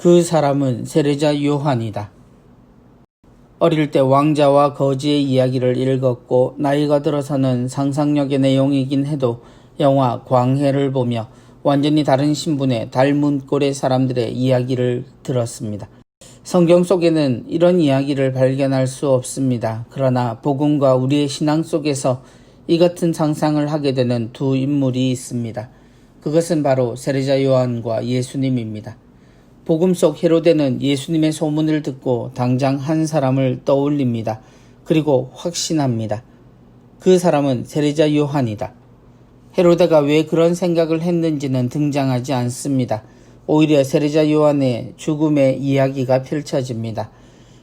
그 사람은 세례자 요한이다. 어릴 때 왕자와 거지의 이야기를 읽었고 나이가 들어서는 상상력의 내용이긴 해도 영화 광해를 보며 완전히 다른 신분의 닮은 꼴의 사람들의 이야기를 들었습니다. 성경 속에는 이런 이야기를 발견할 수 없습니다. 그러나 복음과 우리의 신앙 속에서 이 같은 상상을 하게 되는 두 인물이 있습니다. 그것은 바로 세례자 요한과 예수님입니다. 복음 속 헤로데는 예수님의 소문을 듣고 당장 한 사람을 떠올립니다. 그리고 확신합니다. 그 사람은 세례자 요한이다. 헤로데가 왜 그런 생각을 했는지는 등장하지 않습니다. 오히려 세례자 요한의 죽음의 이야기가 펼쳐집니다.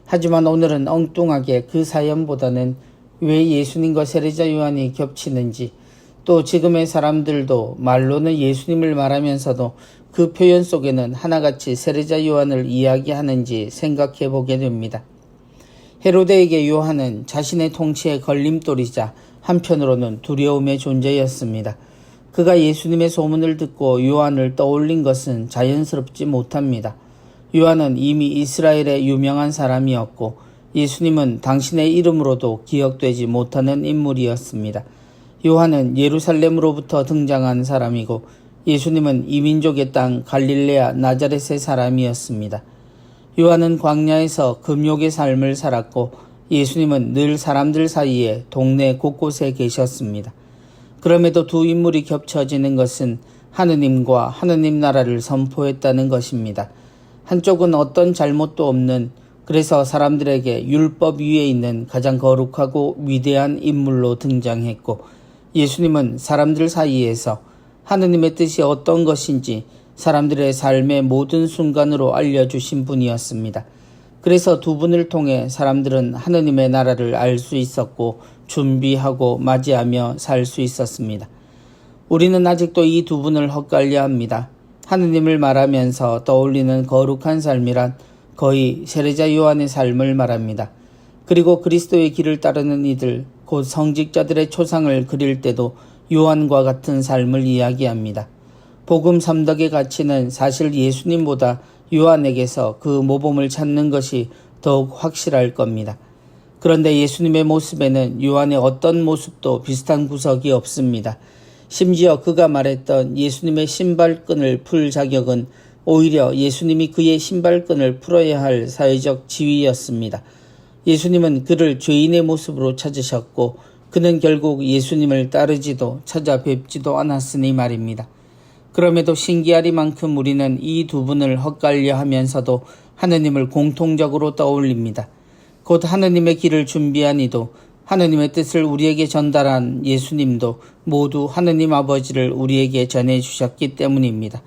하지만 오늘은 엉뚱하게 그 사연보다는 왜 예수님과 세례자 요한이 겹치는지, 또 지금의 사람들도 말로는 예수님을 말하면서도 그 표현 속에는 하나같이 세례자 요한을 이야기하는지 생각해 보게 됩니다. 헤로데에게 요한은 자신의 통치의 걸림돌이자 한편으로는 두려움의 존재였습니다. 그가 예수님의 소문을 듣고 요한을 떠올린 것은 자연스럽지 못합니다. 요한은 이미 이스라엘의 유명한 사람이었고 예수님은 당신의 이름으로도 기억되지 못하는 인물이었습니다. 요한은 예루살렘으로부터 등장한 사람이고 예수님은 이민족의 땅 갈릴레아 나자렛의 사람이었습니다. 요한은 광야에서 금욕의 삶을 살았고 예수님은 늘 사람들 사이에 동네 곳곳에 계셨습니다. 그럼에도 두 인물이 겹쳐지는 것은 하느님과 하느님 나라를 선포했다는 것입니다. 한쪽은 어떤 잘못도 없는, 그래서 사람들에게 율법 위에 있는 가장 거룩하고 위대한 인물로 등장했고 예수님은 사람들 사이에서 하느님의 뜻이 어떤 것인지 사람들의 삶의 모든 순간으로 알려주신 분이었습니다. 그래서 두 분을 통해 사람들은 하느님의 나라를 알 수 있었고 준비하고 맞이하며 살 수 있었습니다. 우리는 아직도 이 두 분을 헛갈려 합니다. 하느님을 말하면서 떠올리는 거룩한 삶이란 거의 세례자 요한의 삶을 말합니다. 그리고 그리스도의 길을 따르는 이들, 곧 성직자들의 초상을 그릴 때도 요한과 같은 삶을 이야기합니다. 복음 3덕의 가치는 사실 예수님보다 요한에게서 그 모범을 찾는 것이 더욱 확실할 겁니다. 그런데 예수님의 모습에는 요한의 어떤 모습도 비슷한 구석이 없습니다. 심지어 그가 말했던 예수님의 신발끈을 풀 자격은 오히려 예수님이 그의 신발끈을 풀어야 할 사회적 지위였습니다. 예수님은 그를 죄인의 모습으로 찾으셨고 그는 결국 예수님을 따르지도 찾아뵙지도 않았으니 말입니다. 그럼에도 신기하리만큼 우리는 이 두 분을 헛갈려 하면서도 하느님을 공통적으로 떠올립니다. 곧 하느님의 길을 준비한 이도 하느님의 뜻을 우리에게 전달한 예수님도 모두 하느님 아버지를 우리에게 전해주셨기 때문입니다.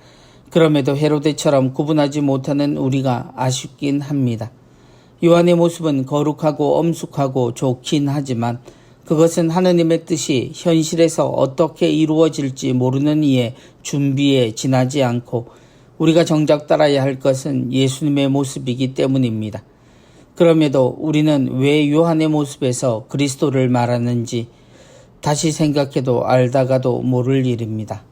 그럼에도 헤로데처럼 구분하지 못하는 우리가 아쉽긴 합니다. 요한의 모습은 거룩하고 엄숙하고 좋긴 하지만 그것은 하느님의 뜻이 현실에서 어떻게 이루어질지 모르는 이의 준비에 지나지 않고 우리가 정작 따라야 할 것은 예수님의 모습이기 때문입니다. 그럼에도 우리는 왜 요한의 모습에서 그리스도를 말하는지 다시 생각해도 알다가도 모를 일입니다.